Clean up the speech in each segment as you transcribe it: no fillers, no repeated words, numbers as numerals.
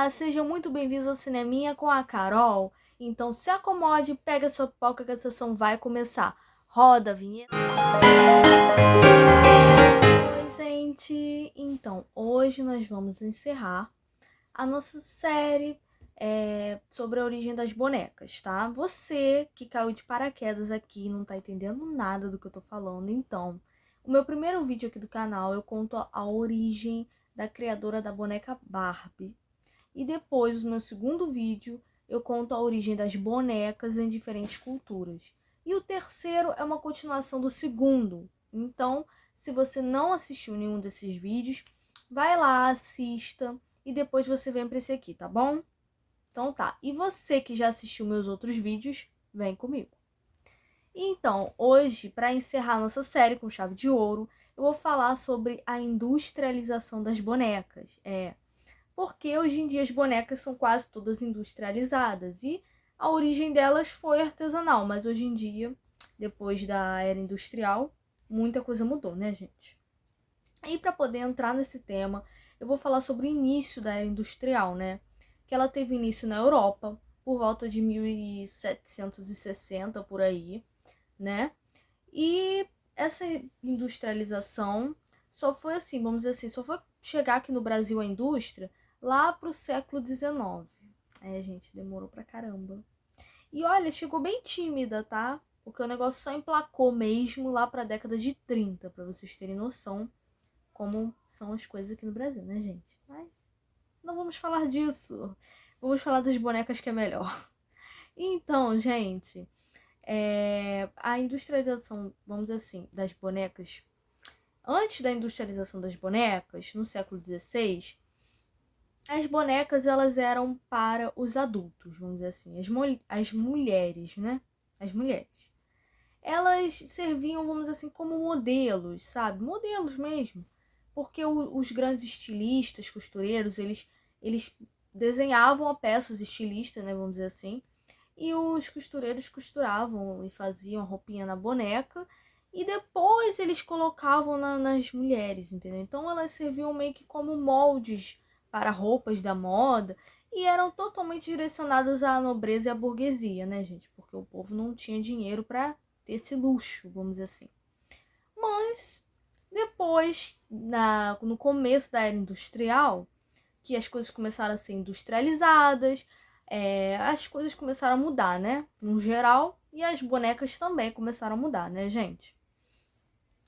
Olá, sejam muito bem-vindos ao Cineminha com a Carol. Então se acomode, pega sua pipoca que a sessão vai começar. Roda a vinheta. Oi, gente! Então, hoje nós vamos encerrar a nossa série sobre a origem das bonecas, tá? Você que caiu de paraquedas aqui e não tá entendendo nada do que eu tô falando, então, o meu primeiro vídeo aqui do canal eu conto a origem da criadora da boneca Barbie. E depois, no meu segundo vídeo, eu conto a origem das bonecas em diferentes culturas. E o terceiro é uma continuação do segundo. Então, se você não assistiu nenhum desses vídeos, vai lá, assista e depois você vem para esse aqui, tá bom? Então tá. E você que já assistiu meus outros vídeos, vem comigo. Então, hoje, para encerrar nossa série com chave de ouro, eu vou falar sobre a industrialização das bonecas. Porque hoje em dia as bonecas são quase todas industrializadas e a origem delas foi artesanal, mas hoje em dia, depois da era industrial, muita coisa mudou, né, gente? E para poder entrar nesse tema, eu vou falar sobre o início da era industrial, né? Que ela teve início na Europa, por volta de 1760, por aí, né? E essa industrialização só foi assim, vamos dizer assim, só foi chegar aqui no Brasil a indústria lá pro século XIX. Gente, demorou pra caramba. E olha, chegou bem tímida, tá? Porque o negócio só emplacou mesmo lá pra década de 30, pra vocês terem noção como são as coisas aqui no Brasil, né, gente? Mas não vamos falar disso. Vamos falar das bonecas que é melhor. Então, gente, a industrialização, vamos dizer assim, das bonecas. Antes da industrialização das bonecas, no século XVI, as bonecas elas eram para os adultos, vamos dizer assim, as mulheres, né? As mulheres. Elas serviam, vamos dizer assim, como modelos, sabe? Modelos mesmo. Porque os grandes estilistas, costureiros, eles desenhavam a peça, os estilistas, né? Vamos dizer assim. E os costureiros costuravam e faziam a roupinha na boneca. E depois eles colocavam nas mulheres, entendeu? Então elas serviam meio que como moldes para roupas da moda. E eram totalmente direcionadas à nobreza e à burguesia, né, gente? Porque o povo não tinha dinheiro para ter esse luxo, vamos dizer assim. Mas depois, no começo da era industrial, que as coisas começaram a ser industrializadas, as coisas começaram a mudar, né? No geral, e as bonecas também começaram a mudar, né, gente?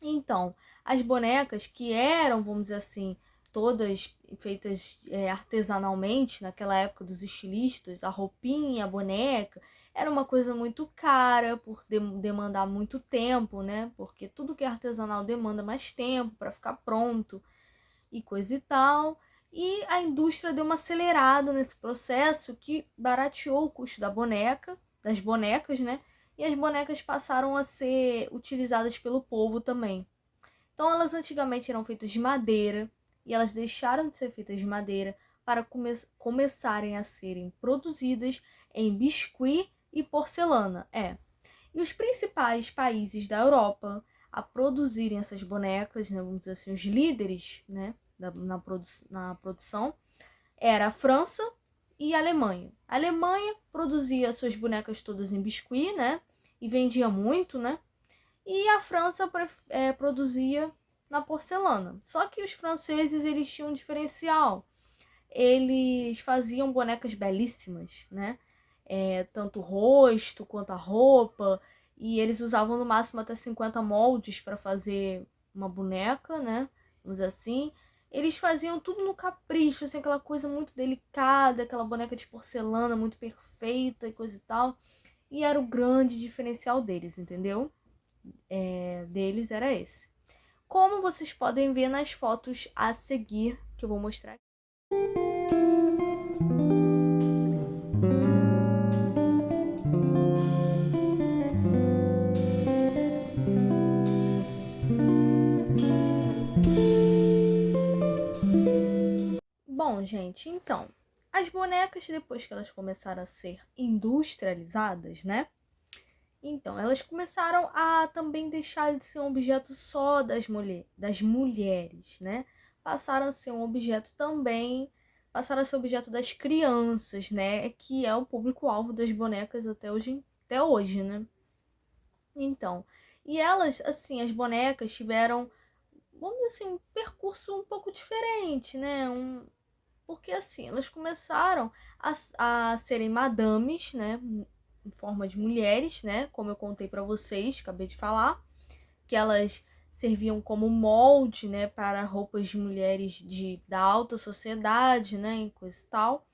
Então, as bonecas que eram, vamos dizer assim, todas feitas artesanalmente, naquela época dos estilistas, a roupinha, a boneca, era uma coisa muito cara, por demandar muito tempo, né? Porque tudo que é artesanal demanda mais tempo para ficar pronto e coisa e tal. E a indústria deu uma acelerada nesse processo que barateou o custo da boneca, das bonecas, né? E as bonecas passaram a ser utilizadas pelo povo também. Então elas antigamente eram feitas de madeira e elas deixaram de ser feitas de madeira para começarem a serem produzidas em biscuit e porcelana. E os principais países da Europa a produzirem essas bonecas, né, vamos dizer assim, os líderes, né, na produção, era a França e a Alemanha. A Alemanha produzia suas bonecas todas em biscuit, né, e vendia muito, né, e a França produzia na porcelana. Só que os franceses, eles tinham um diferencial. Eles faziam bonecas belíssimas, né, tanto o rosto quanto a roupa, e eles usavam no máximo até 50 moldes para fazer uma boneca, né? Vamos dizer assim. Eles faziam tudo no capricho, assim, aquela coisa muito delicada, aquela boneca de porcelana muito perfeita e coisa e tal. E era o grande diferencial deles, entendeu? Deles era esse. Como vocês podem ver nas fotos a seguir, que eu vou mostrar aqui. Bom, gente, então, as bonecas, depois que elas começaram a ser industrializadas, né? Então, elas começaram a também deixar de ser um objeto só das mulheres, né? Passaram a ser um objeto também passaram a ser objeto das crianças, né? Que é o público-alvo das bonecas até hoje, né? Então, e elas, assim, as bonecas tiveram, vamos dizer assim, um percurso um pouco diferente, né? Porque assim, elas começaram a serem madames, né? Em forma de mulheres, né? Como eu contei pra vocês, acabei de falar, que elas serviam como molde, né, para roupas de mulheres da alta sociedade, né, e coisa e tal.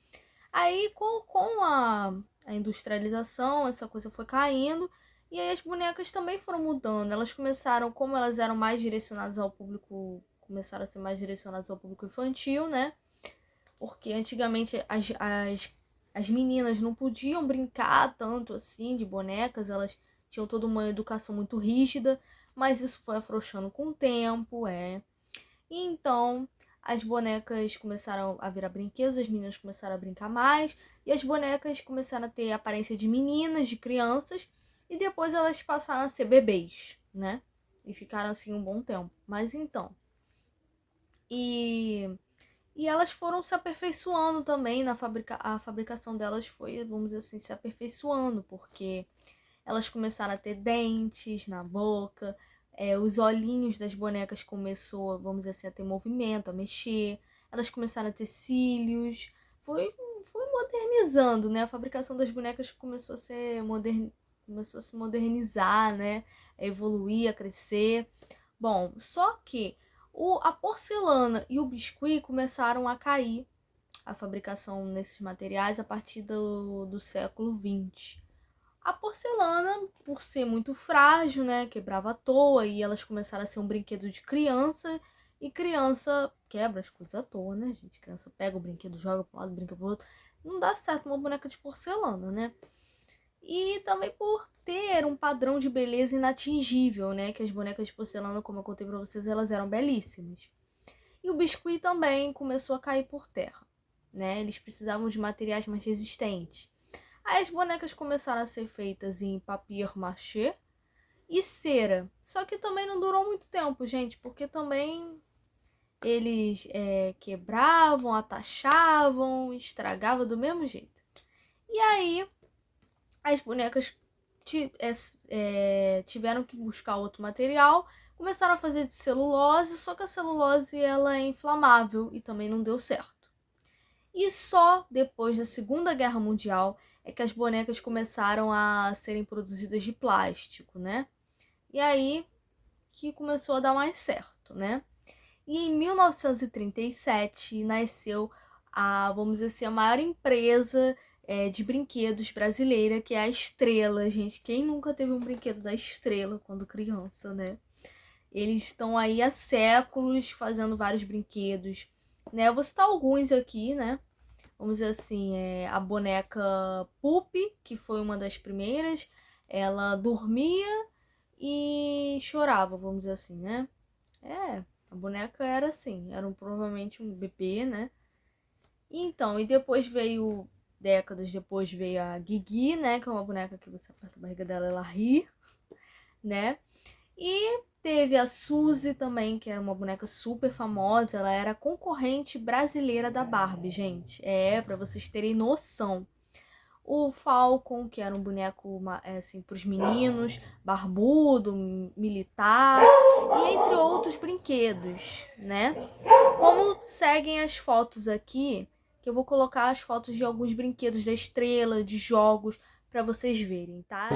Aí, com a industrialização, essa coisa foi caindo, e aí as bonecas também foram mudando. Elas começaram, como elas eram mais direcionadas ao público, começaram a ser mais direcionadas ao público infantil, né? Porque antigamente as meninas não podiam brincar tanto assim de bonecas, elas tinham toda uma educação muito rígida, mas isso foi afrouxando com o tempo, E então as bonecas começaram a virar brinquedos, as meninas começaram a brincar mais, e as bonecas começaram a ter a aparência de meninas, de crianças, e depois elas passaram a ser bebês, né? E ficaram assim um bom tempo. Mas então. E elas foram se aperfeiçoando também a fabricação delas foi, vamos dizer assim, se aperfeiçoando, porque elas começaram a ter dentes na boca, os olhinhos das bonecas começou, vamos dizer assim, a ter movimento, a mexer, elas começaram a ter cílios, foi, foi modernizando, né? A fabricação das bonecas começou a se modernizar, né? A evoluir, a crescer. Bom, só que a porcelana e o biscuit começaram a cair, a fabricação nesses materiais, a partir do século XX. A porcelana, por ser muito frágil, né, quebrava à toa, e elas começaram a ser um brinquedo de criança, e criança quebra as coisas à toa, né, gente? Criança pega o brinquedo, joga para um lado, brinca pro outro. Não dá certo uma boneca de porcelana, né? E também por ter um padrão de beleza inatingível, né? Que as bonecas de porcelana, como eu contei pra vocês, elas eram belíssimas. E o biscuit também começou a cair por terra, né? Eles precisavam de materiais mais resistentes. Aí as bonecas começaram a ser feitas em papier-mâché e cera. Só que também não durou muito tempo, gente, porque também eles quebravam, atachavam, estragavam do mesmo jeito. E aí as bonecas tiveram que buscar outro material, começaram a fazer de celulose, só que a celulose ela é inflamável e também não deu certo. E só depois da Segunda Guerra Mundial é que as bonecas começaram a serem produzidas de plástico, né? E aí que começou a dar mais certo, né? E em 1937 nasceu vamos dizer assim, a maior empresa de brinquedos brasileira, que é a Estrela, gente. Quem nunca teve um brinquedo da Estrela quando criança, né? Eles estão aí há séculos fazendo vários brinquedos, né? Eu vou citar alguns aqui, né? Vamos dizer assim, a boneca Pupi, que foi uma das primeiras, ela dormia e chorava, vamos dizer assim, né? A boneca era assim, provavelmente um bebê, né? Então, e depois décadas depois veio a Guigui, né? Que é uma boneca que você aperta a barriga dela e ela ri, né? E teve a Suzy também, que era uma boneca super famosa. Ela era concorrente brasileira da Barbie, gente. Pra vocês terem noção. O Falcon, que era um boneco assim pros meninos, barbudo, militar, e entre outros brinquedos, né? Como seguem as fotos aqui, que eu vou colocar as fotos de alguns brinquedos da Estrela, de jogos, para vocês verem, tá?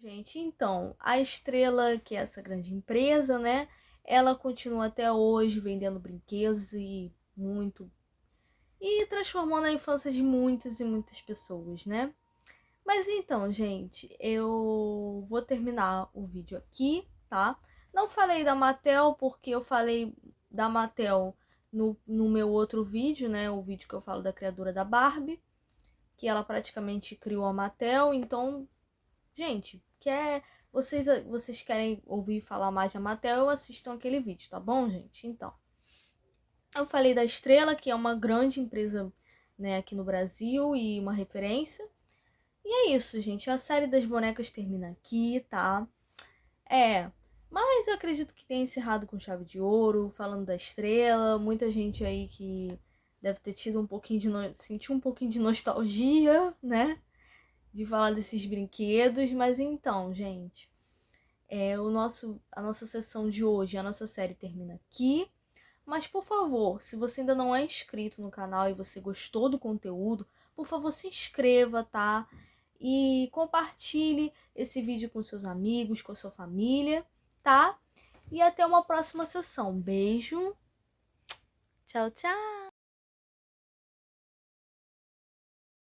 Gente, então, a Estrela, que é essa grande empresa, né? Ela continua até hoje vendendo brinquedos e transformando a infância de muitas e muitas pessoas, né? Mas então, gente, eu vou terminar o vídeo aqui, tá? Não falei da Mattel porque eu falei da Mattel no meu outro vídeo, né? O vídeo que eu falo da criadora da Barbie, que ela praticamente criou a Mattel. Então, gente, vocês querem ouvir falar mais da Mattel, assistam aquele vídeo, tá bom, gente? Então, eu falei da Estrela, que é uma grande empresa, né, aqui no Brasil e uma referência. E é isso, gente. A série das bonecas termina aqui, tá? Mas eu acredito que tenha encerrado com chave de ouro, falando da Estrela. Muita gente aí que deve ter tido um pouquinho sentiu um pouquinho de nostalgia, né? De falar desses brinquedos. Mas então, gente, a nossa sessão de hoje, a nossa série termina aqui. Mas, por favor, se você ainda não é inscrito no canal e você gostou do conteúdo, por favor, se inscreva, tá? E compartilhe esse vídeo com seus amigos, com a sua família, tá? E até uma próxima sessão. Beijo. Tchau, tchau.